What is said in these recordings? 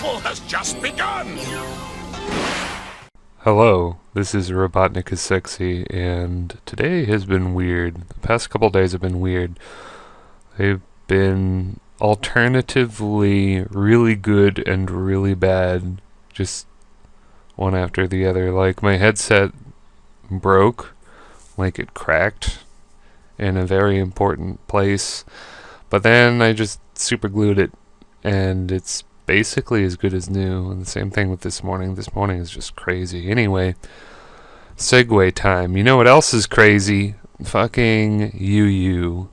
battle has just begun! Hello, this is RobotnikIsSexy, and today has been weird. The past couple days have been weird. They've been alternatively really good and really bad, just one after the other. Like, my headset broke, like it cracked in a very important place, but then I just super glued it, and it's basically as good as new. And the same thing with this morning. This morning is just crazy. Anyway, segue time. You know what else is crazy? Fucking UU.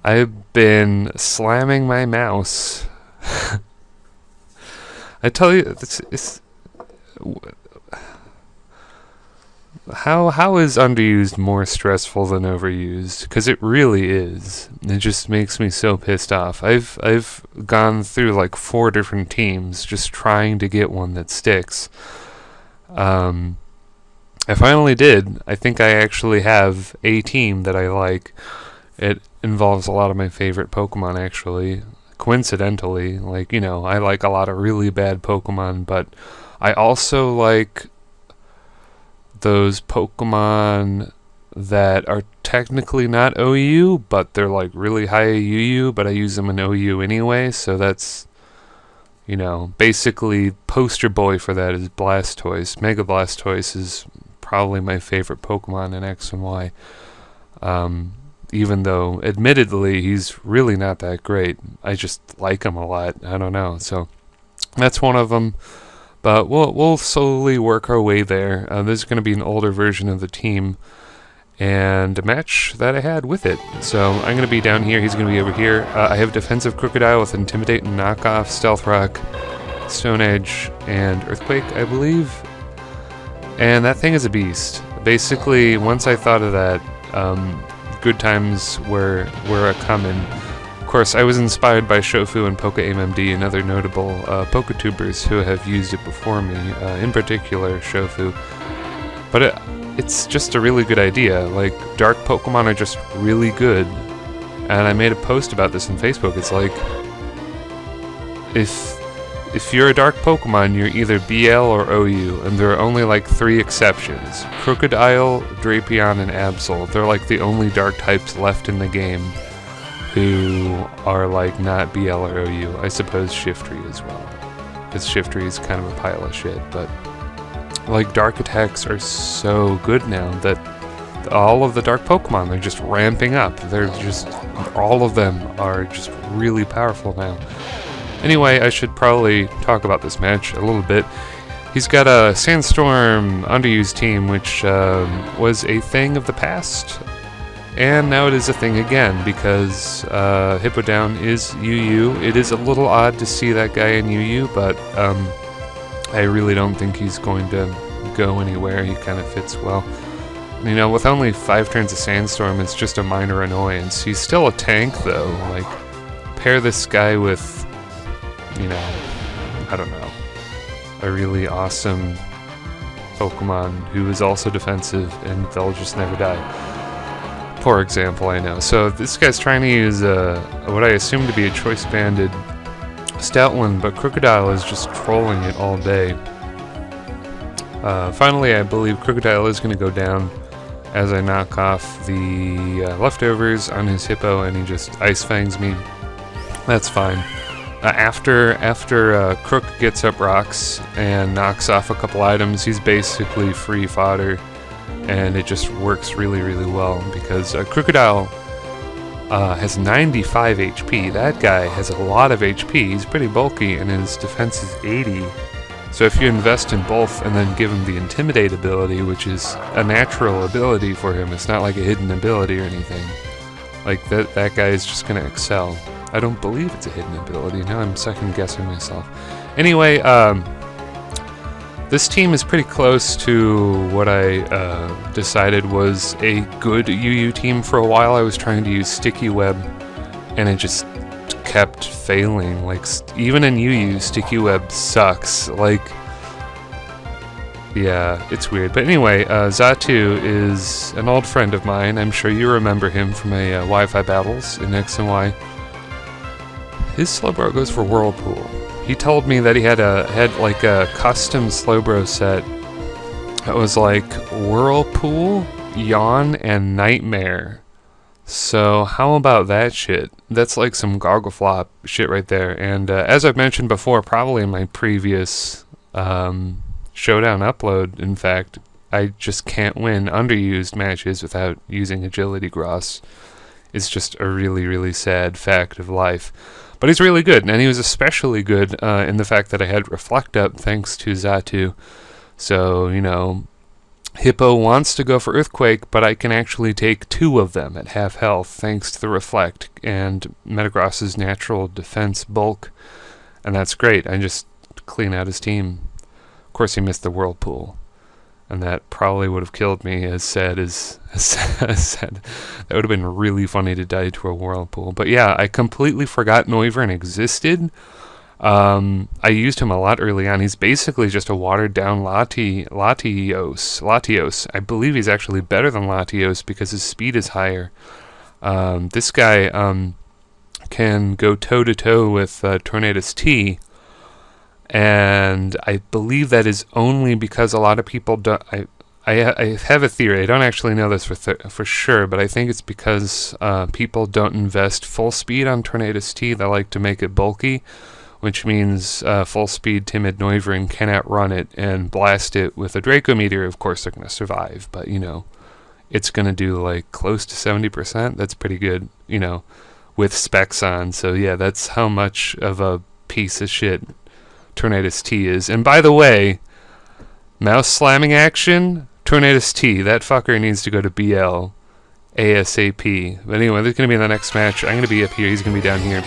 I've been slamming my mouse. I tell you, how is underused more stressful than overused? Because it really is. It just makes me so pissed off. I've gone through like 4 different teams just trying to get one that sticks. I finally did. I think I actually have a team that I like. It involves a lot of my favorite Pokemon, actually. Coincidentally, like, you know, I like a lot of really bad Pokemon, but I also like those Pokemon that are technically not OU, but they're like really high UU, but I use them in OU anyway, so that's, you know, basically poster boy for that is Blastoise. Mega Blastoise is probably my favorite Pokemon in X and Y. Even though, admittedly, he's really not that great. I just like him a lot. I don't know. So, that's one of them. But we'll slowly work our way there. This is going to be an older version of the team, and a match that I had with it. So I'm going to be down here. He's going to be over here. I have defensive Krookodile with Intimidate and Knockoff, Stealth Rock, Stone Edge, and Earthquake, I believe. And that thing is a beast. Basically, once I thought of that, good times were a-comin'. Of course, I was inspired by Shofu and PokeAMMD and other notable PokeTubers who have used it before me, in particular Shofu. But it's just a really good idea. Like, dark Pokemon are just really good. And I made a post about this on Facebook. It's like, if you're a dark Pokemon, you're either BL or OU, and there are only like 3 exceptions. Krookodile, Drapion, and Absol. They're like the only dark types left in the game who are like not BL or OU. I suppose Shiftry as well, because Shiftry is kind of a pile of shit, but like dark attacks are so good now that all of the dark Pokemon, they're just ramping up. They're just, all of them are just really powerful now. Anyway, I should probably talk about this match a little bit. He's got a Sandstorm underused team, which was a thing of the past, and now it is a thing again, because Hippowdon is UU. It is a little odd to see that guy in UU, but I really don't think he's going to go anywhere. He kind of fits well. You know, with only 5 turns of Sandstorm, it's just a minor annoyance. He's still a tank, though. Like, pair this guy with, you know, I don't know, a really awesome Pokemon who is also defensive, and they'll just never die. Poor example, I know. So this guy's trying to use what I assume to be a choice banded Stoutland, but Krookodile is just trolling it all day. Finally, I believe Krookodile is going to go down as I knock off the leftovers on his Hippo, and he just Ice Fangs me. That's fine. After Krook gets up rocks and knocks off a couple items, he's basically free fodder, and it just works really, really well, because Krookodile has 95 HP. That guy has a lot of HP. He's pretty bulky, and his defense is 80. So if you invest in both and then give him the Intimidate ability, which is a natural ability for him, it's not like a hidden ability or anything, like that guy is just going to excel. I don't believe it's a hidden ability. Now I'm second guessing myself. Anyway, this team is pretty close to what I decided was a good UU team for a while. I was trying to use Sticky Web, and it just kept failing. Like, even in UU, Sticky Web sucks. Like, yeah, it's weird. But anyway, Xatu is an old friend of mine. I'm sure you remember him from a Wi-Fi battles in X and Y. His Slowbro goes for Whirlpool. He told me that he had like a custom Slowbro set that was like Whirlpool, Yawn, and Nightmare. So how about that shit? That's like some goggle flop shit right there. And as I've mentioned before, probably in my previous Showdown upload, in fact, I just can't win underused matches without using Agility Gross. It's just a really, really sad fact of life. But he's really good, and he was especially good in the fact that I had Reflect up thanks to Xatu. So, you know, Hippo wants to go for Earthquake, but I can actually take 2 of them at half health thanks to the Reflect and Metagross's natural defense bulk. And that's great. I just clean out his team. Of course, he missed the Whirlpool. And that probably would have killed me, as sad. That would have been really funny to die to a Whirlpool. But yeah, I completely forgot Noivern existed. I used him a lot early on. He's basically just a watered-down Latios. I believe he's actually better than Latios because his speed is higher. This guy can go toe-to-toe with Tornadus T. And I believe that is only because a lot of people don't... I have a theory. I don't actually know this for sure, but I think it's because people don't invest full speed on Tornadus T. They like to make it bulky, which means full speed timid Noivern can outrun it and blast it with a Draco Meteor. Of course, they're going to survive, but, you know, it's going to do, like, close to 70%. That's pretty good, you know, with specs on. So, yeah, that's how much of a piece of shit Tornadus T is. And by the way, mouse slamming action, Tornadus T, that fucker needs to go to BL ASAP. But anyway, this is going to be in the next match. I'm going to be up here, he's going to be down here.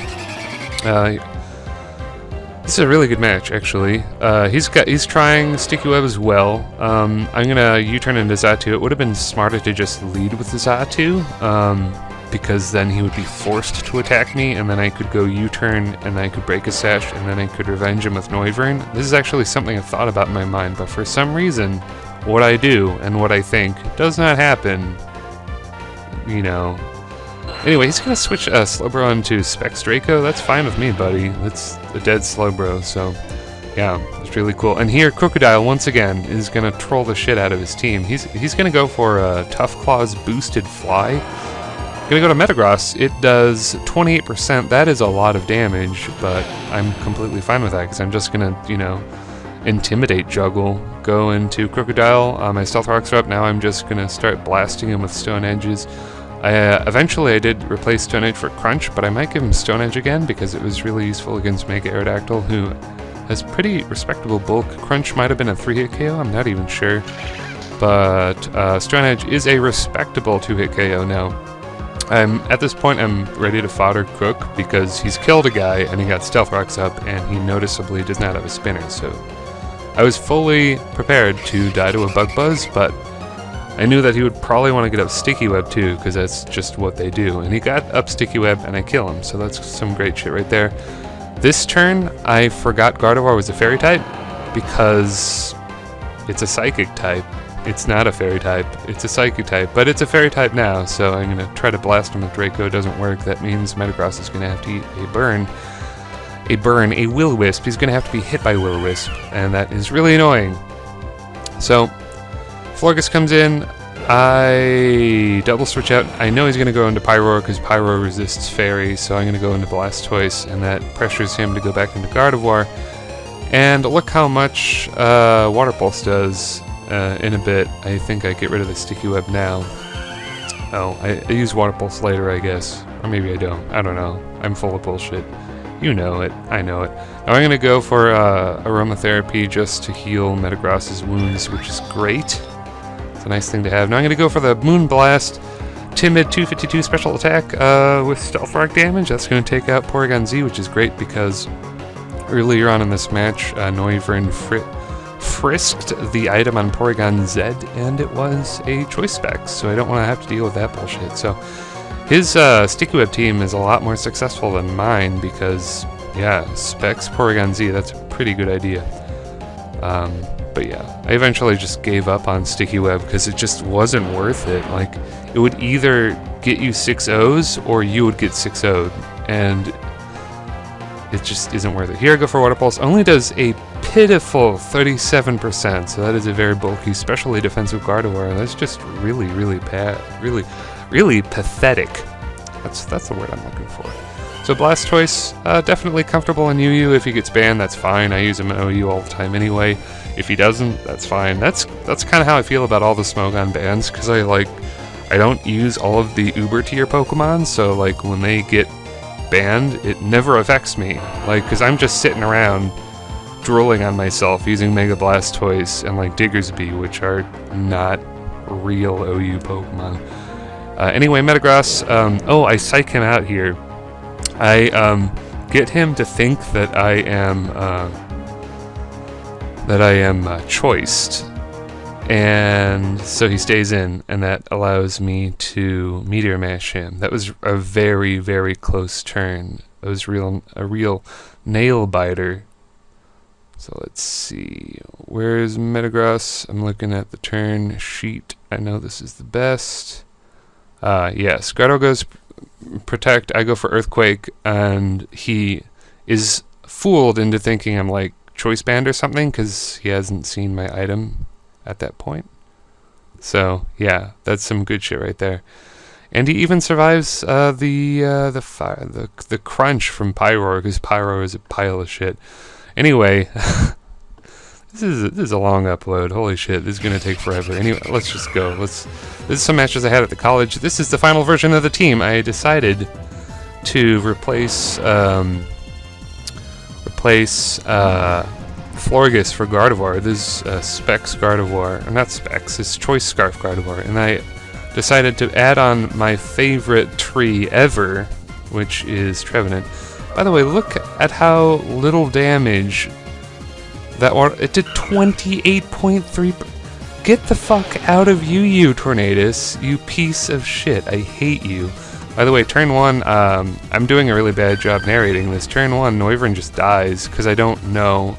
This is a really good match, actually. He's trying Sticky Web as well. I'm going to U-turn into Xatu. It would have been smarter to just lead with the Xatu, because then he would be forced to attack me, and then I could go U-turn, and I could break a sash, and then I could revenge him with Noivern. This is actually something I've thought about in my mind, but for some reason, what I do and what I think does not happen, you know. Anyway, he's going to switch Slowbro into Specs Draco. That's fine with me, buddy. That's a dead Slowbro, so yeah, it's really cool. And here, Krookodile, once again, is going to troll the shit out of his team. He's going to go for a Tough Claws boosted Fly. Gonna go to Metagross. It does 28%. That is a lot of damage, but I'm completely fine with that because I'm just gonna, you know, Intimidate Juggle. Go into Krookodile. My Stealth Rocks are up. Now I'm just gonna start blasting him with Stone Edges. Eventually I did replace Stone Edge for Crunch, but I might give him Stone Edge again because it was really useful against Mega Aerodactyl, who has pretty respectable bulk. Crunch might have been a 3-hit KO. I'm not even sure, but Stone Edge is a respectable 2-hit KO now. At this point, I'm ready to fodder Krook because he's killed a guy and he got Stealth Rocks up and he noticeably does not have a spinner, so I was fully prepared to die to a Bug Buzz, but I knew that he would probably want to get up Sticky Web too, because that's just what they do, and he got up Sticky Web and I kill him, so that's some great shit right there. This turn, I forgot Gardevoir was a Fairy type because it's a Psychic type. It's not a Fairy type, it's a Psychic type, but it's a Fairy type now, so I'm going to try to blast him with Draco. It doesn't work. That means Metagross is going to have to eat a burn. A Will-O-Wisp. He's going to have to be hit by Will-O-Wisp, and that is really annoying. So, Florges comes in. I double switch out. I know he's going to go into Pyroar because Pyroar resists Fairy, so I'm going to go into Blastoise, and that pressures him to go back into Gardevoir. And look how much Water Pulse does. In a bit. I think I get rid of the Sticky Web now. Oh, I use Water Pulse later, I guess. Or maybe I don't. I don't know. I'm full of bullshit. You know it. I know it. Now I'm going to go for Aromatherapy just to heal Metagross's wounds, which is great. It's a nice thing to have. Now I'm going to go for the Moon Blast. Timid 252 special attack with Stealth Rock damage. That's going to take out Porygon Z, which is great because earlier on in this match, Noivern frisked the item on Porygon Z, and it was a Choice Specs, so I don't want to have to deal with that bullshit. So his Sticky Web team is a lot more successful than mine because, yeah, Specs Porygon Z, that's a pretty good idea. But yeah, I eventually just gave up on Sticky Web because it just wasn't worth it. Like, it would either get you 6-0s or you would get 6-0'd, and it just isn't worth it. Here I go for Water Pulse. Only does a pitiful 37%, so that is a very bulky, specially defensive Gardevoir. That's just really, really bad. Really pathetic. That's the word I'm looking for. So Blastoise, definitely comfortable in UU. If he gets banned, that's fine. I use him in OU all the time anyway. If he doesn't, that's fine. That's kind of how I feel about all the Smogon bans, because I don't use all of the Uber tier Pokemon, so like when they get banned, it never affects me. Like, because I'm just sitting around drooling on myself using Mega Blastoise and like Diggersby, which are not real OU Pokemon. Anyway, Metagross, oh, I psych him out here. I get him to think that I am choiced, and so he stays in, and that allows me to Meteor Mash him. That was a very, very close turn. It was a real nail biter. So let's see, where's Metagross? I'm looking at the turn sheet. I know this is the best. Yes, Gardevoir goes Protect, I go for Earthquake, and he is fooled into thinking I'm like Choice Band or something, because he hasn't seen my item at that point. So yeah, that's some good shit right there. And he even survives the crunch from Pyroar, because Pyroar is a pile of shit. Anyway, this is a long upload. Holy shit, this is gonna take forever. Anyway, let's just go. This is some matches I had at the college. This is the final version of the team. I decided to replace Florges for Gardevoir. This is Specs Gardevoir, or not Specs. It's Choice Scarf Gardevoir, and I decided to add on my favorite tree ever, which is Trevenant. By the way, look at how little damage that water. It did 28.3. Get the fuck out of UU, Tornadus, you piece of shit. I hate you. By the way, turn 1, I'm doing a really bad job narrating this. Turn 1, Noivern just dies, because I don't know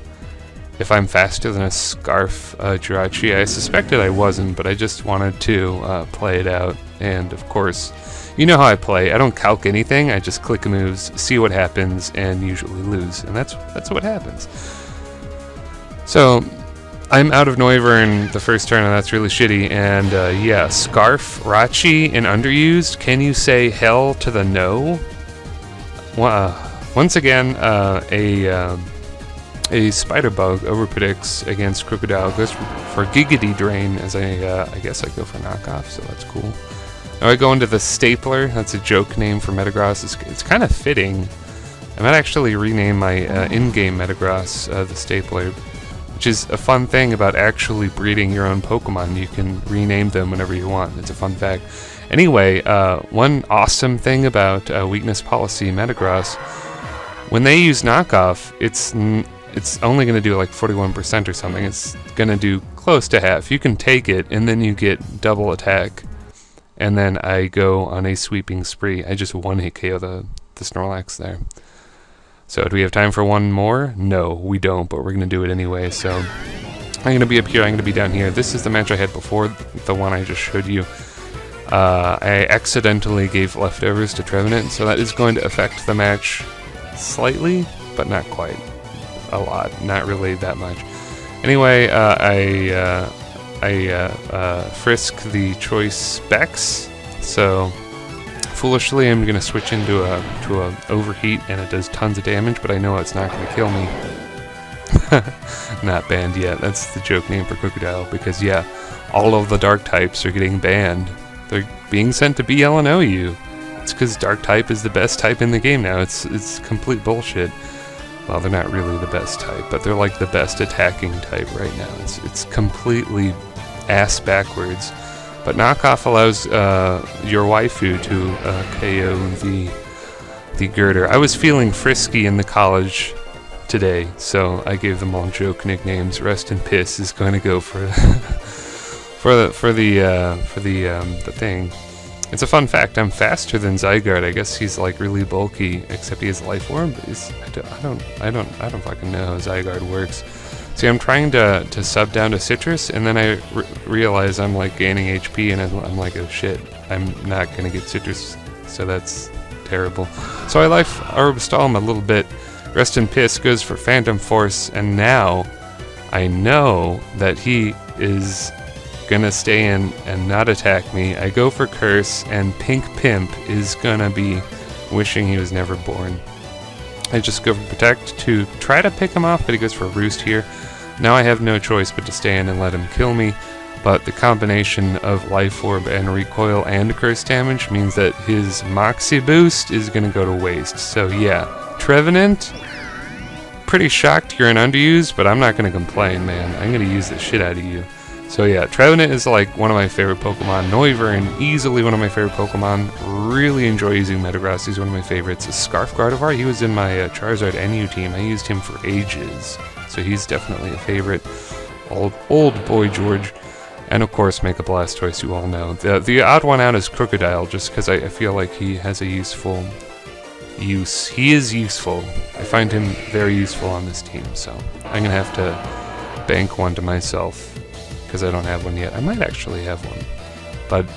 if I'm faster than a Scarf Jirachi. I suspected I wasn't, but I just wanted to play it out. And of course, you know how I play. I don't calc anything, I just click moves, see what happens, and usually lose. And that's what happens. So, I'm out of Noivern the first turn, and that's really shitty. And yeah, Scarf, Rachi, and Underused. Can you say hell to the no? Once again, a Spider Bug overpredicts against Krookodile. Goes for Giggity Drain, as I guess I go for knockoff, so that's cool. Now I go into the Stapler. That's a joke name for Metagross. It's kind of fitting. I might actually rename my in-game Metagross the Stapler, which is a fun thing about actually breeding your own Pokemon. You can rename them whenever you want. It's a fun fact. Anyway, one awesome thing about weakness policy Metagross, when they use knockoff, it's only going to do like 41% or something. It's going to do close to half. You can take it, and then you get double attack. And then I go on a sweeping spree. I just one-hit KO the Snorlax there. So do we have time for one more? No, we don't, but we're going to do it anyway. So I'm going to be up here, I'm going to be down here. This is the match I had before, the one I just showed you. I accidentally gave leftovers to Trevenant, so that is going to affect the match slightly, but not quite a lot. Not really that much. Anyway, I frisk the Choice Specs, so foolishly I'm going to switch into a Overheat, and it does tons of damage, but I know it's not going to kill me. Not banned yet. That's the joke name for Krookodile, because yeah, all of the dark types are getting banned. They're being sent to BL and OU. It's because dark type is the best type in the game now. It's complete bullshit. Well, they're not really the best type, but they're like the best attacking type right now. It's completely ass backwards. But knockoff allows your waifu to KO the girder. I was feeling frisky in the college today, so I gave them all joke nicknames. Rest in Piss is going to go for the thing. It's a fun fact. I'm faster than Zygarde. I guess he's like really bulky, except he has Life Orb. I don't fucking know how Zygarde works. See, I'm trying to sub down to Citrus, and then I realize I'm like gaining HP, and I'm like, oh shit, I'm not gonna get Citrus, so that's terrible. So I Life Orb stall him a little bit, Rest in Piss goes for Phantom Force, and now I know that he is gonna stay in and not attack me. I go for Curse, and Pink Pimp is gonna be wishing he was never born. I just go for Protect to try to pick him off, but he goes for Roost here. Now I have no choice but to stay in and let him kill me, but the combination of Life Orb and Recoil and Curse damage means that his Moxie boost is gonna go to waste. So yeah, Trevenant, pretty shocked you're an underused, but I'm not gonna complain, man. I'm gonna use the shit out of you. So yeah, Trevenant is like one of my favorite Pokemon. Noivern, easily one of my favorite Pokemon. Really enjoy using Metagross, he's one of my favorites. Scarf Gardevoir, he was in my Charizard NU team. I used him for ages, so he's definitely a favorite. Old boy George. And of course, Mega Blastoise, you all know. The odd one out is Krookodile, just because I feel like he has a useful use. He is useful. I find him very useful on this team, so I'm gonna have to bank one to myself because I don't have one yet. I might actually have one, but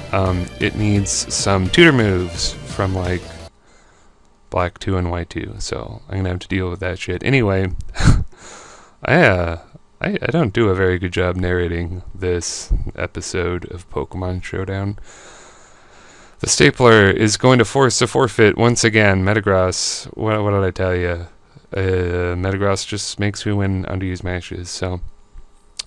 it needs some tutor moves from like Black 2 and White 2, so I'm gonna have to deal with that shit. Anyway, I don't do a very good job narrating this episode of Pokemon Showdown. The stapler is going to force a forfeit once again. Metagross, what did I tell you? Metagross just makes me win underused matches. So,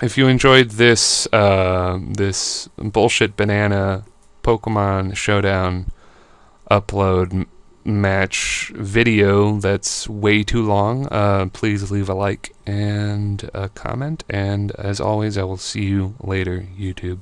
if you enjoyed this this bullshit banana Pokemon Showdown upload match video that's way too long, please leave a like and a comment. And as always, I will see you later, YouTube.